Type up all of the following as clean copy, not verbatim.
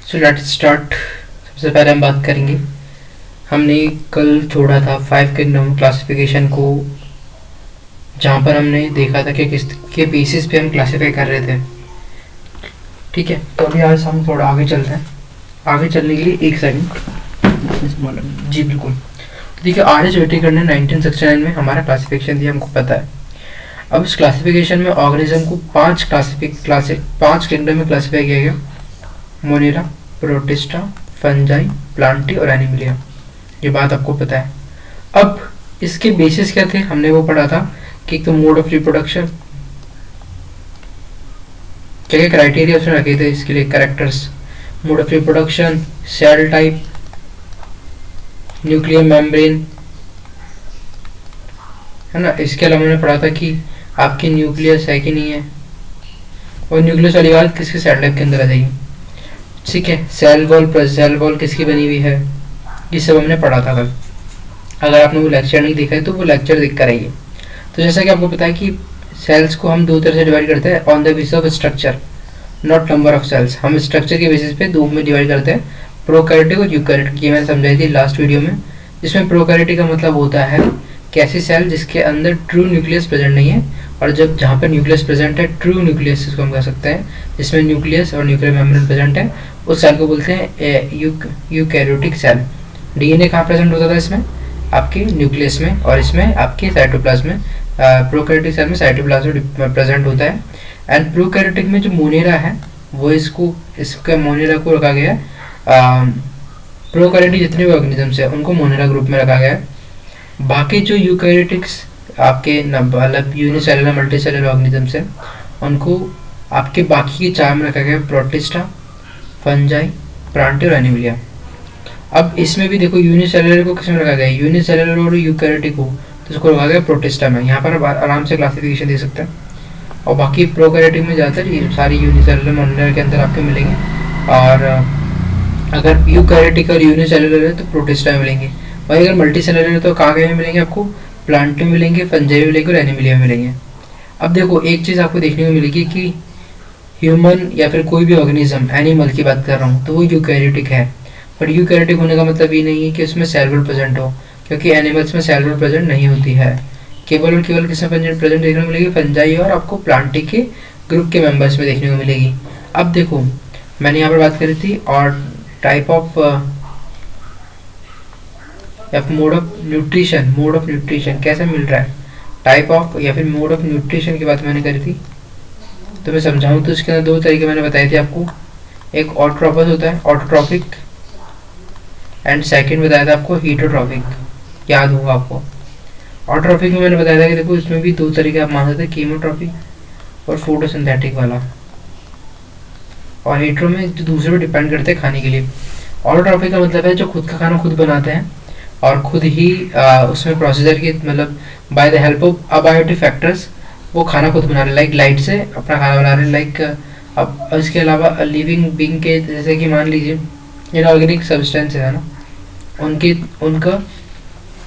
So let's start. सबसे पहले हम बात करेंगे, हमने कल छोड़ा था 5 किंगडम क्लासिफिकेशन को, जहाँ पर हमने देखा था कि किसके बेसिस पे हम क्लासीफाई कर रहे थे। ठीक है, तो अभी आज हम थोड़ा आगे चलते हैं। आगे चलने के लिए एक सेकंड जी बिल्कुल। देखिए, आर एच वेटिकर ने 1969 में हमारा क्लासिफिकेशन दिया, हमको पता है। अब इस क्लासिफिकेशन में ऑर्गेनिज्म को 5 किंगडम में क्लासीफाई किया गया: मोनेरा, प्रोटिस्टा, फंजाई, प्लांटी और एनिमिलिया। ये बात आपको पता है। अब इसके बेसिस क्या थे, हमने वो पढ़ा था कि एक तो मोड ऑफ रिप्रोडक्शन, क्या क्या क्राइटेरिया उसने रखे थे इसके लिए, characters, mode of reproduction, cell type, nuclear membrane, है ना। इसके अलावा हमने पढ़ा था कि आपकी न्यूक्लियस है कि नहीं है, और न्यूक्लियस वाली बात किसके सेल टाइप के अंदर आ जाएगी। ठीक है, सेल वॉल किसकी बनी हुई है, ये सब हमने पढ़ा था कल। अगर आपने वो लेक्चर नहीं देखा है तो वो लेक्चर देख कर आइए। तो जैसा कि आपको पता है कि सेल्स को हम दो तरह से डिवाइड करते हैं, on the basis of structure, not number of cells. हम स्ट्रक्चर के बेसिस पे दो में डिवाइड करते हैं, प्रोकैरियोटिक और यूकैरियोटिक। ये मैंने समझाई थी लास्ट वीडियो में। जिसमें प्रोकैरियोटिक का मतलब होता है कि ऐसी सेल जिसके अंदर ट्रू न्यूक्लियस प्रेजेंट नहीं है, और जब जहाँ पर न्यूक्लियस प्रेजेंट है, ट्रू न्यूक्लियस इसको हम कह सकते हैं, जिसमें न्यूक्लियस और न्यूक्लियर मेम्ब्रेन प्रेजेंट है, उस सेल को बोलते हैं यूकैरियोटिक सेल। डीएनए कहाँ प्रेजेंट होता था, इसमें आपके न्यूक्लियस में, और इसमें आपके साइटोप्लाज्म में। प्रोकैरियोटिक सेल में साइटोप्लाज्म प्रेजेंट होता है। एंड प्रोकैरियोटिक में जो मोनेरा है वो इसके मोनेरा को रखा गया है। प्रोकैरियोटिक जितने भी ऑर्गेनिजम्स हैं उनको मोनेरा ग्रुप में रखा गया है। बाकी जो यूकैरियोटिक्स आपके मतलब यूनिसेलुलर मल्टीसेलुलर ऑर्गेनिजम्स हैं उनको आपके बाकी के 4 में रखा गया है: प्रोटिस्टा, फंजाई, प्लांटी और एनिमिलिया। अब इसमें भी देखो, यूनिसेलुलर को किस में रखा गया है, यूनिसेलुलर और यूकैरियोटिक को, तो इसको रखा गया प्रोटिस्टा में। यहाँ पर आप आराम से क्लासिफिकेशन दे सकते हैं। और बाकी प्रोकैरियोटिक में ज़्यादातर ये सारी यूनिसेलुलर मोनेरा के अंदर आपके मिलेंगे, और अगर यूकैरियोटिक और यूनिसेलुलर है तो प्रोटिस्टा में मिलेंगे। वही अगर मल्टी सेलुलर है तो कहाँ कहीं मिलेंगे आपको, प्लांट में मिलेंगे, फंजाई में मिलेंगे और एनिमिलिया में मिलेंगे। अब देखो, एक चीज़ आपको देखने को मिलेगी कि ह्यूमन या फिर कोई भी ऑर्गेनिज्म, एनिमल की बात कर रहा हूँ, तो वो यूकैरियोटिक है। पर यूकैरियोटिक होने का मतलब ये नहीं है कि उसमें सेल वॉल प्रेजेंट हो, क्योंकि एनिमल्स में सेल वॉल प्रेजेंट नहीं होती है। केवल और केवल किसमें प्रेजेंट देखने को मिलेगी, फंजाई और आपको प्लांटी के ग्रुप के मेंबर्स में देखने को मिलेगी। अब देखो, मैंने यहाँ पर बात करी थी, और टाइप ऑफ या मोड ऑफ न्यूट्रिशन कैसे मिल रहा है, टाइप ऑफ या फिर मोड ऑफ न्यूट्रिशन की बात मैंने करी थी। तो मैं समझाऊँ तो इसके अंदर 2 तरीके मैंने बताए थे आपको। एक ऑटोट्रॉपस होता है, ऑटोट्रॉफिक, एंड सेकंड बताया था आपको हीटोट्रॉफिक, याद होगा आपको। ऑटोट्रॉफिक में मैंने बताया था कि देखो, इसमें भी 2 तरीके आप मान सकते हैं, कीमोट्रॉफिक और फोटोसिंथेटिक वाला। और हीटरो में जो दूसरे पर डिपेंड करते हैं खाने के लिए। ऑटोट्रॉफिक का मतलब है जो खुद का खाना खुद बनाते हैं और खुद ही उसमें प्रोसीजर की मतलब by the help of abiotic factors वो खाना खुद बना रहे, लाइक लाइट से अपना खाना बना रहे। लाइक अब इसके अलावा लिविंग बींग के, जैसे कि मान लीजिए इनऑर्गेनिक सब्सटेंस है ना, उनका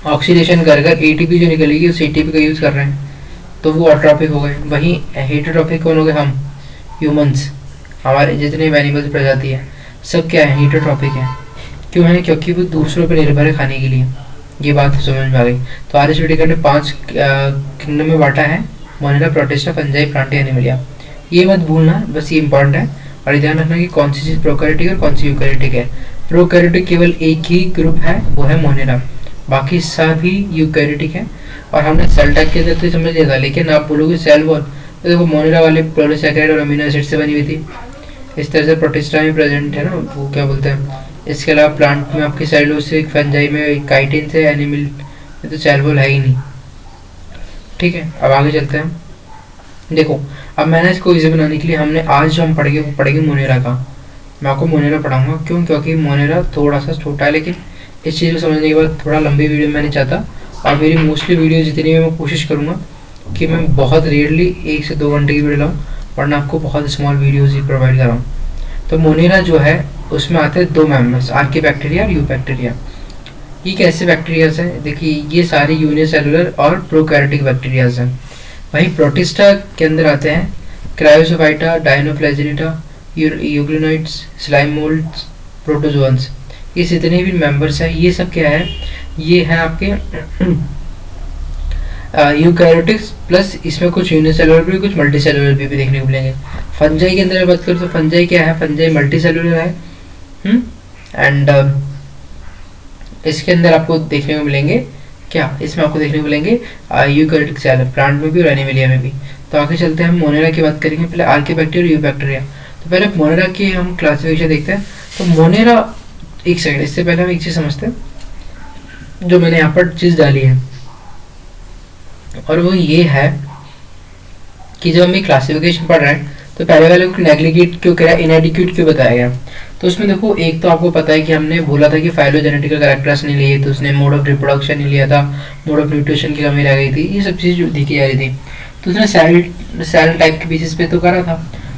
ऑक्सीडेशन कर कर एटीपी जो निकलेगी उस एटीपी का यूज़ कर रहे हैं, तो वो ऑटोट्रॉफिक हो गए। वहीं हेटरोट्रॉफिक कौन हो गए, हम ह्यूमंस, हमारे जितने भी एनिमल्स प्रजाति है सब क्या है, हीटोट्रॉफिक है। क्यों है, क्योंकि वो दूसरों पर निर्भर है खाने के लिए। ये बात समझ में आ गई। तो आर एच वेटिकर ने 5 किंगडम में बांटा है: Monera, protista, fungi, Plantae, Animalia. ये मत भूलना, बस ये इंपॉर्टेंट है। और ध्यान रखना कि कौन सी चीज़ प्रोकैरियोटिक और कौन सी यूकैरियोटिक है। प्रोकैरियोटिक केवल एक ही ग्रुप है, वो है मोनेरा, बाकी सभी यूकैरियोटिक है। और हमने सेल टाइप के अंदर तो समझ लिया था, लेकिन आप बोलोगे सेल वॉल, तो देखो मोनेरा वाले पॉलीसैकेराइड और अमीनो एसिड से बनी हुई थी। इस तरह से प्रोटिस्टा में प्रेजेंट है ना, वो क्या बोलते हैं। इसके अलावा प्लांट में आपकी सेलुलोसिक, फंजाई में काइटिन से, एनिमल में तो सेल वॉल है ही नहीं। ठीक है, अब आगे चलते हैं। देखो, अब मैंने इसको इजी बनाने के लिए हमने आज जो हम पढ़ेंगे मोनेरा का। मैं आपको मोनेरा पढ़ाऊंगा, क्यों, क्योंकि मोनेरा थोड़ा सा छोटा है, लेकिन इस चीज़ को समझने के बाद थोड़ा लंबी वीडियो मैं नहीं चाहता। और मेरी मोस्टली वीडियो जितनी भी मैं कोशिश करूँगा कि मैं बहुत रेयरली 1 से 2 घंटे की वीडियो लाऊँ, वरना आपको बहुत स्मॉल वीडियोज़ ही प्रोवाइड कराऊँ। तो मोनेरा जो है उसमें आते हैं 2 मेम्बर्स, आर्की बैक्टीरिया और यू बैक्टीरिया। ये कैसे बैक्टीरियाज हैं, देखिए ये सारे यूनिसेलुलर और प्रोकैरियोटिक बैक्टीरियाज हैं। वहीं प्रोटिस्टा के अंदर आते हैं क्रायोसोफाइटा, डायनोफ्लैजिलिटा, यूग्लिनोइड्स, स्लाइम मोल्ड्स, प्रोटोजोन्स, ये जितने भी मेंबर्स हैं ये सब क्या है, ये है आपके यूकैरियोटिक्स प्लस इसमें कुछ यूनिसेलुलर भी कुछ मल्टीसेलुलर भी देखने को मिलेंगे। फंजाई के अंदर बात करें तो फंजाई क्या है, फंजाई मल्टीसेलुलर है एंड इसके अंदर आपको देखने को मिलेंगे क्या, इसमें आपको देखने को मिलेंगे यूकैरियोटिक सेल प्लांट में भी और एनिमलिया में भी। तो आगे चलते हैं, हम मोनेरा की बात करेंगे। पहले आर्कियोबैक्टीरिया और यूबैक्टीरिया। तो पहले मोनेरा की हम क्लासिफिकेशन देखते हैं। तो मोनेरा, एक सेकंड, इससे पहले हम एक चीज़ समझते हैं, जो मैंने यहाँ पर चीज़ डाली है और वो ये है कि जब हम ये क्लासिफिकेशन पढ़ रहे हैं तो पहले वाले को नेग्लिगेट क्यों करा, इनएडिक्यूट क्यों बताया गया। तो उसमें देखो, एक तो आपको पता है कि हमने बोला था कि फाइलोजेनेटिकल कैरेक्टर्स नहीं लिए, तो उसने मोड ऑफ रिप्रोडक्शन नहीं लिया था, मोड ऑफ न्यूट्रिशन की कमी रह गई थी, ये सब चीज़ दिखी जा रही थी। तो उसने सेल टाइप के बेसिस पे तो करा था।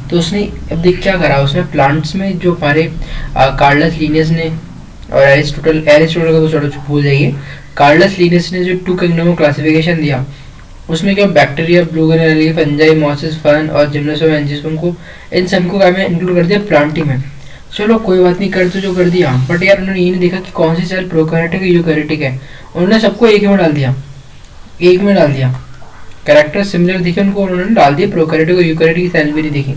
तो उसने अब देख क्या करा, उसने प्लांट्स में जो हमारे कार्लस लीनियस ने और एरिस्टोटल का तो छोड़ो भूल जाइए, कार्लस लीनियस ने जो टू किंगडम क्लासिफिकेशन दिया उसमें क्या बैक्टीरिया, ब्लूगेनेली, फंजाई, मॉसिस, फन और जिम्नोस्पर्म, एंजियोस्पर्म को, इन सबको क्या में इंक्लूड कर दिया प्लांटी में। चलो कोई बात नहीं, कर तो जो कर दिया, बट यार उन्होंने ये नहीं देखा कि कौन सी सेल प्रोकैरियोटिक है यूकैरियोटिक है, उन्होंने सबको एक में डाल दिया, एक में डाल दिया। कैरेक्टर सिमिलर दिखे उनको, उन्होंने डाल दिया प्रोकैरियोटिक और यूकैरियोटिक की सेल भी नहीं देखी।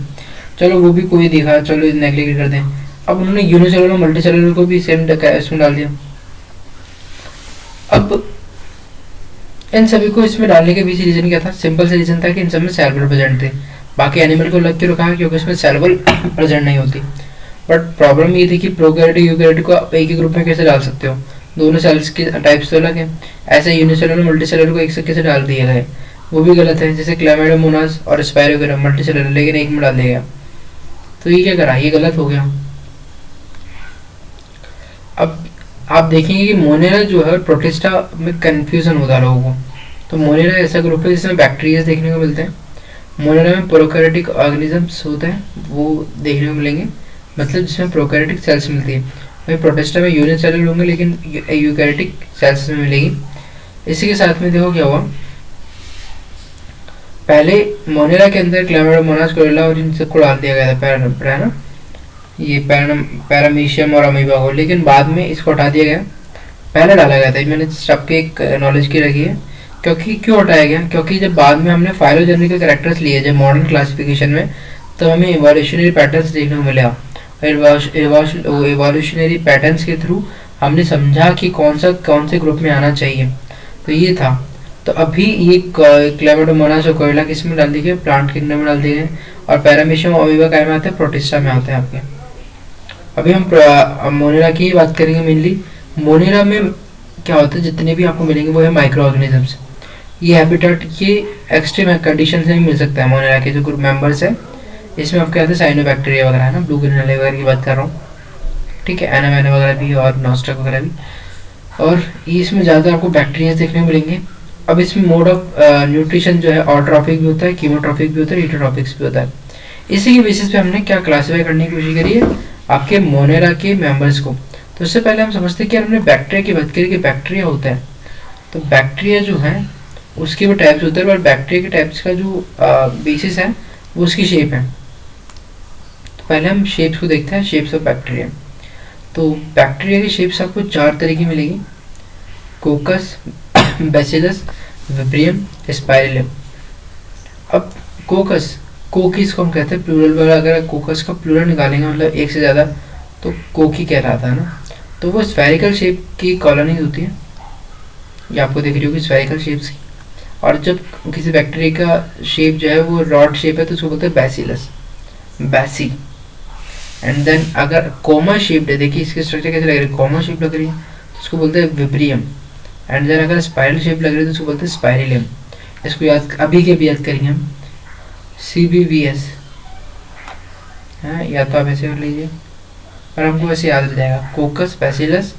चलो वो भी कोई दिखा, चलो नेग्लेक्ट कर दें। अब उन्होंने यूनिसेलुलर मल्टीसेलुलर को भी सेम इसमें डाल दिया। अब इन सभी को इसमें डालने के पीछे रीजन क्या था, सिंपल से रीजन था कि इन सब में सेल वॉल प्रेजेंट थे। बाकी एनिमल को लग क्यों रखा है, क्योंकि इसमें सेल वॉल प्रेजेंट नहीं होती। बट प्रॉब्लम ये थी कि प्रोकैरियोटिक यूकैरियोटिक को आप एक ही ग्रुप में कैसे डाल सकते हो, दोनों सेल्स के टाइप्स तो अलग है। ऐसे यूनिसेलुलर मल्टीसेलुलर को एक से कैसे डाल दिया गया, वो भी गलत है। जैसे क्लैमिडोमोनास और स्पाइरोगेरा मल्टीसेलुलर, लेकिन एक में डाल दिया गया, तो ये क्या करा, ये गलत हो गया। अब आप देखेंगे कि मोनेरा जो है प्रोटिस्टा में कंफ्यूजन होता है लोगों को। तो मोनेरा ऐसा ग्रुप है जिसमें बैक्टीरिया देखने को मिलते हैं। मोनेरा में प्रोकैरियोटिक ऑर्गेनिजम्स होते हैं, वो देखने को मिलेंगे, मतलब जिसमें प्रोकैरियोटिक सेल्स मिलती है। वही प्रोटिस्टा में यूनिसेलुलर होंगे, लेकिन यूकैरियोटिक सेल्स में मिलेगी। इसी के साथ में देखो क्या हुआ, पहले मोनेरा के अंदर क्लैमिडोमोनास, कोरेला और इन सबको डाल दिया गया था, है ना, ये पैरामीशियम और अमीबा को, लेकिन बाद में इसको हटा दिया गया। पहले डाला गया था, मैंने सबके एक नॉलेज की रखी है। क्योंकि क्यों हटाया गया, क्योंकि जब बाद में हमने फाइलोजेनेटिक कैरेक्टर्स लिए जब मॉडर्न क्लासिफिकेशन में, तो हमें इवोल्यूशनरी पैटर्न्स देखने को मिला। इवोल्यूशनरी पैटर्न्स के थ्रू हमने समझा कि कौन से ग्रुप में आना चाहिए, तो ये था। तो अभी ये क्लैमिडोमोनास और कोरेला किस में डाल दिए गए, प्लांट किंगडम में डाल दिए गए, और पैरामीशियम और अमीबा काय में आते हैं, प्रोटिस्टा में आते हैं आपके। अभी हम मोनेरा की बात करेंगे मेनली। मोनेरा में क्या होता है, जितने भी आपको मिलेंगे वो है माइक्रो ऑर्गेनिजम्स। ये हैबिटेट ये एक्सट्रीम कंडीशन से भी मिल सकता है। मोनेरा के जो ग्रुप मेंबर्स है इसमें आपके आते हैं साइनोबैक्टीरिया वगैरह है ना, ब्लूगेनेली वगैरह की बात कर रहा हूँ, ठीक है, एनामैना वगैरह भी और नॉस्ट्रक वगैरह भी, और इसमें ज़्यादा आपको बैक्टीरिया देखने को मिलेंगे। अब इसमें मोड ऑफ न्यूट्रिशन जो है ऑटोट्रॉफिक भी होता है, कीमोट्रॉफिक भी होता है, हीटोट्रॉफिक भी होता है। इसी के बेसिस पे हमने क्या क्लासीफाई करने की कोशिश करी है आपके मोनेरा के मेंबर्स को। तो उससे पहले हम समझते हैं कि हमने बैक्टीरिया की बात करी कि बैक्टीरिया होता है, तो बैक्टीरिया जो है उसके भी टाइप्स होते हैं, और बैक्टीरिया के टाइप्स का जो बेसिस है वो उसकी शेप है। तो पहले हम शेप्स को देखते हैं, शेप्स ऑफ बैक्टीरिया। तो बैक्टीरिया की शेप्स आपको 4 तरह की मिलेगी, कोकस, बैसिलस, विब्रियम, स्पाइरलियम। अब कोकस, कोकीस को हम कहते हैं प्लूरल में, अगर कोकस का प्लूरल निकालेंगे मतलब एक से ज़्यादा, तो कोकी कहलाता है ना। तो वो स्फेरिकल शेप की कॉलोनीज होती है, ये आपको दिख रही होगी स्फेरिकल शेप्स की। और जब किसी बैक्टीरिया का शेप जो है वो रॉड शेप है तो उसको बोलते हैं बैसिलस, बैसी। एंड देन अगर कोमा शेप है, देखिए इसकी स्ट्रक्चर कैसे लग रही है, कोमा शेप लग रही है तो उसको बोलते हैं विब्रियम। एंड देन अगर स्पाइरल शेप लग रही है तो उसको बोलते हैं स्पाइरिलियम। इसको याद अभी के भी याद करेंगे हम, CBVS है, या तो आप ऐसे कर लीजिए और हमको वैसे याद रह जाएगा, कोकस, बैसिलस,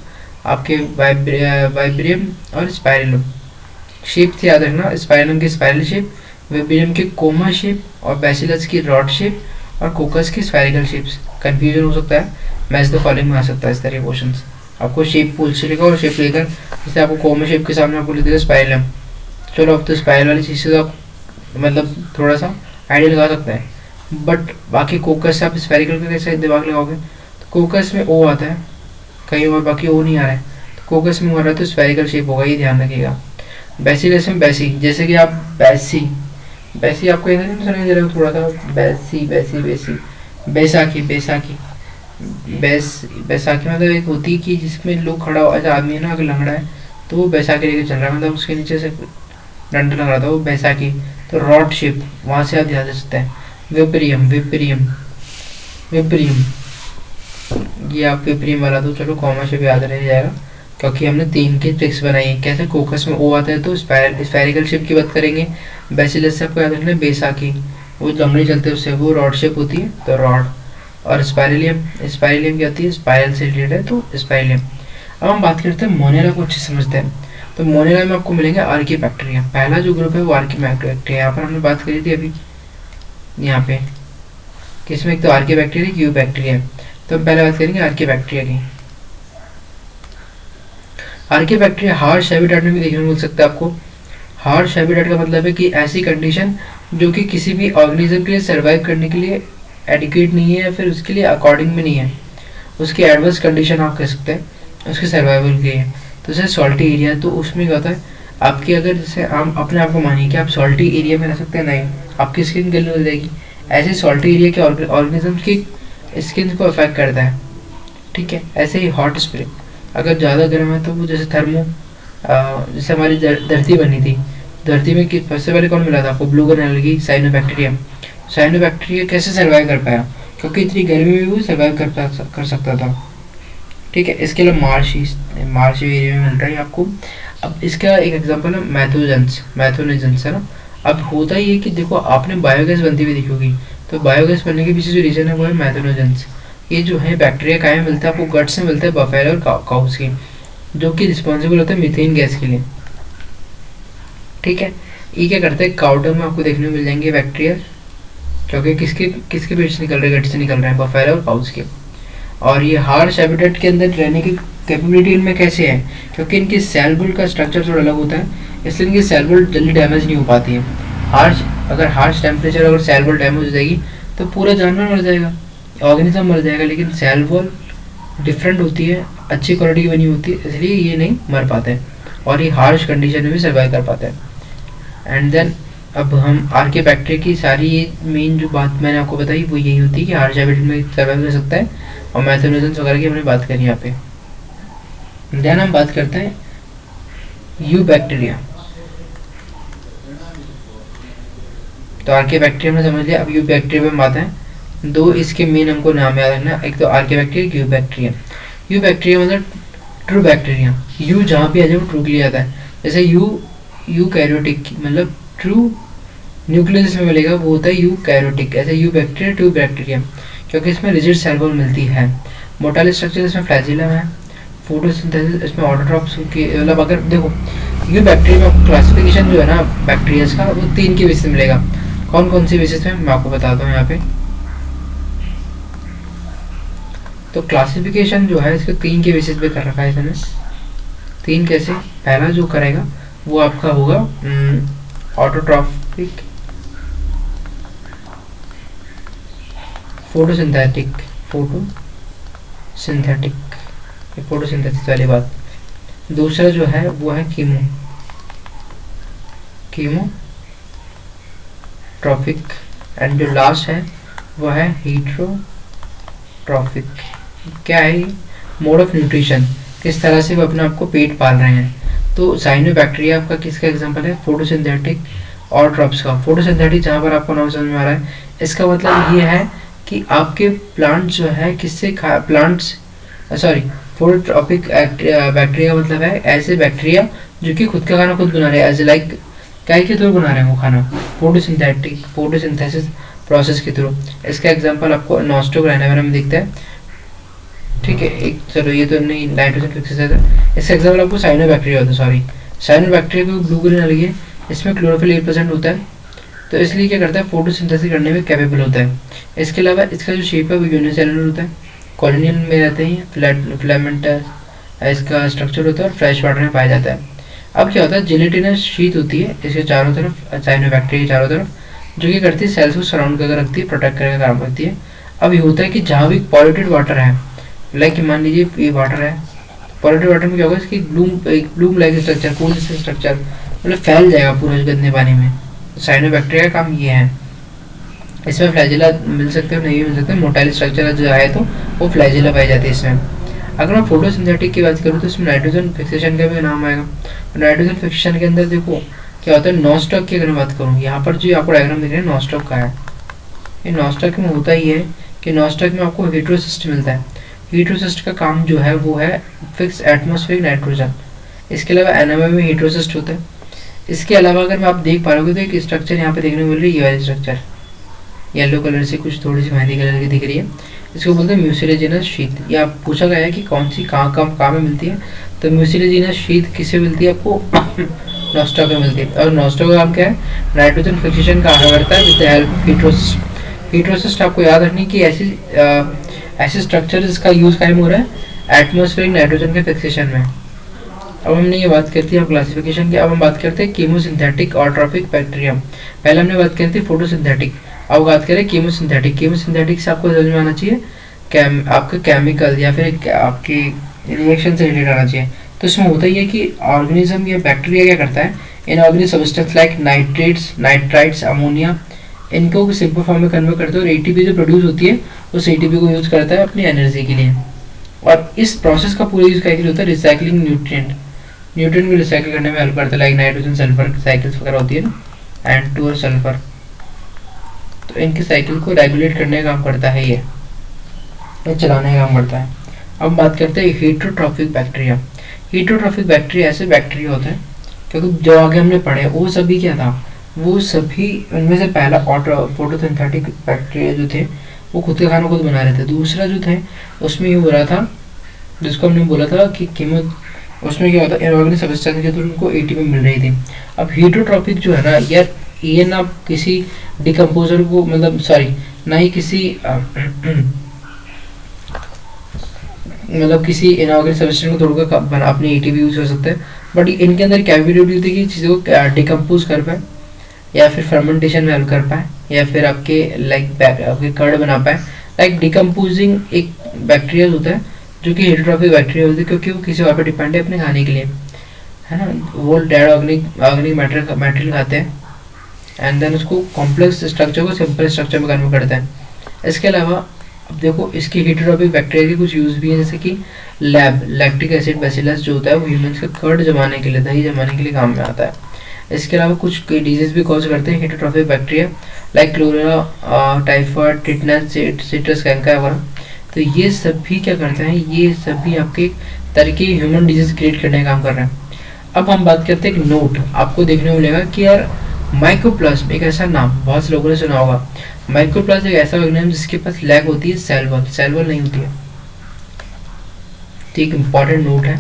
आपके वाइब्रियम और स्पाइरिलम। शेप से याद रखना, स्पाइरिलम की स्पाइरल शेप, विब्रियम की कोमा शेप, और बैसिलस की रॉड शेप, और कोकस की स्फेरिकल शेप्स। कंफ्यूजन हो सकता है, मैच द फॉलोइंग में आ सकता है इस तरह के क्वेश्चंस। आपको शेप पूछ लेगा और शेप लेकर, जैसे आपको कोमा शेप के सामने आपको लिख देगा स्पाइरिलम, चलो अब तो स्पाइरल वाली चीज़ से आप मतलब थोड़ा सा आइडिया लगा सकते हैं। बट बाकी कोकस से आप स्फेरिकल का कैसे दिमाग लगाओगे, तो कोकस में ओ आता है कहीं और, बाकी ओ नहीं आ रहा है, तो कोकस में हो रहा है तो स्फेरिकल शेप होगा, ये ध्यान रखिएगा। बेसिलस में बैसी, जैसे कि आप बैसी, बैसी आपको ऐसा नहीं सुनाई दे रहा है थोड़ा सा, बैसी बैसी बैसी, बैसाखी बैसाखी, बैसाखी मतलब एक होती है कि जिसमें लोग खड़ा हो, ऐसा आदमी है ना अगर लंगड़ा है तो वो बैसाखी लेके चल रहा है, मतलब उसके नीचे से डंडा लग रहा था, वो बैसाखी। तो रॉड शेप वहाँ से आप ध्यान दे सकते हैं। विपरियम विपरियम विपरियम, ये आप विपरियम वाला तो चलो कॉमा शेप याद रह जाएगा, क्योंकि हमने 3 की ट्रिक्स बनाई है। कैसे कोकस में ओ आता है तो स्फेरिकल शेप की बात करेंगे। बेसिलस से आपको याद रखना है बैसाखी, वो लंगड़ी चलते हैं उससे, वो रॉड शेप होती है तो रॉड। और स्पाइरलियम, स्पाइरलियम क्या होती है, स्पाइरल से रिलेटेड है तो स्पाइरलियम। अब हम बात करते हैं मोनेरा को अच्छे समझते हैं। तो मोनेरा में आपको मिलेंगे आर्कीबैक्टीरिया, पहला जो ग्रुप है वो आर्कीबैक्टीरिया, यहाँ पर हमने बात करी थी अभी, यहाँ पे किसमें, एक तो आर्कीबैक्टीरिया क्यू बैक्टीरिया। तो हम पहले बात करेंगे आर्कीबैक्टीरिया की। आर्कीबैक्टीरिया हार्श हैबिटेट में भी देखने को मिल सकता है आपको। हार्श हैबिटेट का मतलब है कि ऐसी कंडीशन जो कि किसी भी ऑर्गेनिज्म के लिए सर्वाइव करने के लिए एडिक्वेट नहीं है, या फिर उसके लिए अकॉर्डिंग में नहीं है, उसकी एडवर्स कंडीशन आप कह सकते हैं उसके सर्वाइवल की है। तो जैसे सॉल्टी एरिया, तो उसमें क्या होता है, आपकी अगर जैसे आप अपने आप को मानिए कि आप सॉल्टी एरिया में रह सकते हैं, नहीं आपकी स्किन गली हो जाएगी। ऐसे सॉल्टी एरिया के ऑर्गेनिज्म की स्किन को अफेक्ट करता है, ठीक है। ऐसे ही हॉट स्प्रिंग, अगर ज़्यादा गर्म है तो वो जैसे थर्मो, जैसे हमारी धरती बनी थी, धरती में सबसे पहले कौन मिला था आपको, blue gun algae, cyanobacteria. Cyanobacteria कैसे सर्वाइव कर पाया, क्योंकि इतनी गर्मी में भी वो सर्वाइव कर सकता था, ठीक है। इसके अलावा मार्श एरिया में मिलता है आपको। अब इसका एक एग्जांपल है मैथोनेजेंस है ना। अब होता ही है कि देखो आपने बायोगैस बनती हुई देखी होगी, तो बायोगैस बनने के पीछे जो रीजन है वो है मैथोनेजेंस। ये जो है बैक्टीरिया कहाँ मिलता है आपको, गट से मिलता है बफेलो और काउस की, जो कि रिस्पॉन्सिबल होता है मीथेन गैस के लिए, ठीक है। ये क्या करते हैं, काउडर में आपको देखने को मिल जाएंगे बैक्टीरिया, क्योंकि किसके किसके पेट से निकल रहे हैं, गट से निकल रहे हैं, बफेलो और काउस के। और ये हार्श हैबिटेट के अंदर रहने की कैपेबिलिटी इनमें कैसे है, क्योंकि इनकी सेल वॉल का स्ट्रक्चर थोड़ा अलग होता है, इसलिए इनकी सेल वॉल जल्दी डैमेज नहीं हो पाती है। अगर हार्श टेम्परेचर अगर सेल वॉल डैमेज हो जाएगी तो पूरा जानवर मर जाएगा, ऑर्गेनिज्म मर जाएगा। लेकिन सेल वॉल डिफरेंट होती है, अच्छी क्वालिटी की बनी होती है, इसलिए ये नहीं मर पाते हैं और ये हार्श कंडीशन में भी सर्वाइव कर पाते हैं। एंड देन अब हम आर्कीबैक्टीरिया की सारी मेन जो बात मैंने आपको बताई वो यही होती है कि हार्श हैबिटेट में सर्वाइव कर सकता है, और मैथोनेजेंस वगैरह की हमने बात करी यहाँ पे। देन हम बात करते हैं यू बैक्टीरिया। तो आर्कीबैक्टीरिया में समझ लिया, अब यू बैक्टीरिया में बात है। दो इसके मेन हमको नाम याद रखना, एक तो archaebacteria, you bacteria. You bacteria मतलब ट्रू बैक्टीरिया, यू जहाँ पे आ जाए वो ट्रू के लिए आता है। जैसे यू कैरियोटिक मतलब ट्रू न्यूक्लियस में मिलेगा वो होता है यू कैरियोटिक। ऐसे यू बैक्टीरिया ट्रू बैक्टीरिया, क्योंकि इसमें रिजिड सेल वॉल मिलती है। मोटालिक स्ट्रक्चर इसमें फ्लैजिलम है, फोटोसिंथेसिस इसमें ऑटोट्रॉप्स की, मतलब अगर देखो यू बैक्टीरिया में क्लासिफिकेशन जो है ना बैक्टीरियाज का, वो 3 के बेसिस में मिलेगा। कौन कौन सी बेसिस में मैं आपको बताता हूँ यहाँ पे। तो क्लासिफिकेशन जो है इसको 3 के बेसिस पे कर रखा है इसने। 3 कैसे, पहला जो करेगा वो आपका होगा ऑटोट्रॉपिक, फोटोसिंथेटिक फोटोसिंथेसिस वाली बात। दूसरा जो है वो है कीमोट्रॉपिक, एंड जो लास्ट है वो है हीट्रोट्रॉपिक। क्या है, मोड ऑफ न्यूट्रिशन, किस तरह से वो अपने आप को पेट पाल रहे हैं। तो साइनोबैक्टीरिया आपका किसका एग्जांपल है, फोटोसिंथेटिक और ट्रॉप्स का। फोटोसिंथेटिक जहाँ पर आपको नाम समझ में आ रहा है, इसका मतलब ये है कि आपके प्लांट जो है किससे फोटोट्रॉपिक बैक्टीरिया का मतलब है ऐसे बैक्टीरिया जो कि खुद का खाना खुद बना रहे हैं, एज लाइक क्या के थ्रू बना रहे हैं वो खाना, फोटोसिंथेसिस प्रोसेस के थ्रू। इसका एग्जांपल आपको नॉस्टोग्राइना में दिखता है, ठीक है। एक चलो ये तो नहीं नाइट्रोजन फिक्सेस है, इसका एग्जांपल आपको साइनोबैक्टीरिया होता है। साइनोबैक्टीरिया को ब्लू ग्रीन अलग है, इसमें क्लोरोफिल 8% होता है, तो इसलिए क्या करता है फोटोसिंथेसिस करने में कैपेबल होता है। इसके अलावा इसका जो शेप है वो यूनिसेलुलर होता है, कॉलोनियल में रहते हैं, फिलामेंटस इसका स्ट्रक्चर होता है और फ्रेश वाटर में पाया जाता है। अब क्या होता है, जिलेटिनस शीट होती है इसके चारों तरफ, साइनोबैक्टीरिया के चारों तरफ, जो कि करती है सेल्स को सराउंड करके रखती है, प्रोटेक्ट करके काम करती है। अब ये होता है कि जहाँ भी पॉल्यूटेड वाटर है, लाइक मान लीजिए ये वाटर है, पॉल्यूटेड वाटर में क्या होगा, इसकी Bloom like structure, cool structure मतलब फैल जाएगा पूरे गंदे पानी में। साइनोबैक्टीरिया का काम ये है। इसमें फ्लैजिला मिल सकते हैं, नहीं मिल सकते, मोटाइल स्ट्रक्चर जो है तो वो फ्लैजिला पाई जाती है इसमें। अगर मैं फोटोसिंथेटिक की बात करूँ तो इसमें नाइट्रोजन फिक्सेशन का भी नाम आएगा। नाइट्रोजन फिक्सेशन के अंदर देखो क्या होता है, नॉनस्टॉक की अगर मैं बात करूँ, यहाँ पर जो आपको डायग्राम दिख रहा है नॉनस्टॉक का है। ये नॉनस्टॉक में होता ही है कि नॉनस्टॉक में आपको हेटेरोसिस्ट मिलता है। हेटेरोसिस्ट का काम जो है वो है फिक्स एटमॉस्फेरिक नाइट्रोजन। इसके अलावा एनामा में हेटेरोसिस्ट होता है। इसके अलावा अगर मैं आप देख पा रहे हो तो एक स्ट्रक्चर यहाँ पे देखने को मिल रही है, ये वाली स्ट्रक्चर येलो कलर से कुछ थोड़ी सी मेहंदी कलर की दिख रही है, इसको बोलते हैं म्यूसिलेजिनस शीट। ये आप पूछा गया है कि कौन सी कहाँ में मिलती है, तो म्यूसिलेजिनस शीट किसे मिलती है आपको नॉस्टॉक में मिलती है। और नॉस्टॉक का काम क्या है, नाइट्रोजन फिक्सेशन का काम करता है with the help heterocyst. Heterocyst आपको याद रखनी कि ऐसे स्ट्रक्चर इसका यूज़ कायम हो रहा है एटमॉस्फेरिक नाइट्रोजन के फिक्सेशन में। अब हमने ये बात करती है क्लासिफिकेशन की। अब हम बात करते हैं कीमोसिंथेटिक और ट्रॉफिक बैक्टीरियम। पहले हमने बात करी थी फोटोसिंथेटिक, अब बात करें कीमोसिंथेटिक। कीमोसिंथेटिक से आपको समझ में आना चाहिए आपके केमिकल या फिर आपकी रिएक्शन से रिलेटेड आना चाहिए। तो इसमें होता ही है कि ऑर्गेनिज्म या बैक्टीरिया क्या करता है, in organic substance like nitrates, nitrites, ammonia, इनको सिंपल फॉर्म में कन्वर्ट करते हैं और एटीपी जो प्रोड्यूस होती है उस एटीपी को यूज़ करता है अपनी एनर्जी के लिए। और इस प्रोसेस का पूरा यूज़ क्या होता है, रिसाइकलिंग न्यूट्रिएंट को रिसाइकिल करने में हेल्प करता है, लाइक नाइट्रोजन सल्फर साइकिल्स वगैरह होती है ना, N2 और सल्फर, तो इनकी साइकिल को रेगुलेट करने का काम करता है ये चलाने का काम करता है। अब बात करते हैं हेटरोट्रॉफिक बैक्टीरिया। हेटरोट्रॉफिक बैक्टीरिया ऐसे बैक्टीरिया होते हैं, क्योंकि जो आगे हमने पढ़े वो सभी क्या था, वो सभी उनमें से पहला फोटोसिंथेटिक बैक्टीरिया जो थे वो खुद का खाना खुद बना रहे थे। दूसरा जो थे उसमें ये हो रहा था, जिसको हमने बोला था कि कीमत, उसमें क्या होता है इनऑर्गेनिक सब्सटेंस के थ्रू उनको एटीपी मिल रही थी। अब हेटरोट्रॉफिक जो है ना यार, ये ना किसी डिकम्पोजर को मतलब सॉरी ना ही किसी मतलब किसी इनऑर्गेनिक सब्सटेंस को तोड़कर बना अपनी एटीपी यूज कर सकते हैं, बट इनके अंदर कैपेबिलिटी होती है कि चीज़ों को डिकम्पोज कर पाए या फिर फर्मेंटेशन में हेल्प कर पाए या फिर आपके लाइक आपके कर्ड बना पाए। लाइक डिकम्पोजिंग एक बैक्टीरिया होता है जो कि हेटरोट्रॉफिक बैक्टीरिया होती है, क्योंकि वो किसी और पर डिपेंड है अपने खाने के लिए, है ना। वो डेड ऑर्गेनिक मैटेरियल खाते हैं एंड देन उसको कॉम्प्लेक्स स्ट्रक्चर को सिंपल स्ट्रक्चर में कन्वर्ट करते हैं। इसके अलावा अब देखो इसकी हेटरोट्रॉफिक बैक्टीरिया के कुछ यूज़ भी है, जैसे कि लैक्टिक एसिड बैसिलस जो होता है वो ह्यूमंस का कर्ड जमाने के लिए, दही जमाने के लिए काम में आता है। इसके अलावा कुछ डिजीज भी कॉज करते हैं heterotrophic bacteria, like chlorella, typhoid, tetanus, citrus canker वगैरह। तो ये सभी क्या करते हैं, ये सभी आपके तरह के ह्यूमन डिजीज क्रिएट करने का काम कर रहे हैं। अब हम बात करते हैं एक नोट आपको देखने को मिलेगा कि यार माइकोप्लाज्म एक ऐसा नाम बहुत से लोगों ने सुना होगा। माइकोप्लाज्म एक ऐसा ऑर्गेनिज्म जिसके पास लैग होती है, सेल वॉल नहीं होती है। तो एक इम्पॉर्टेंट नोट है।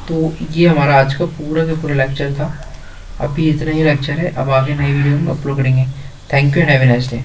तो ये हमारा आज का पूरा लेक्चर था। अभी इतना ही लेक्चर है, अब आगे नई वीडियो हम अपलोड करेंगे। Thank you and have a nice day.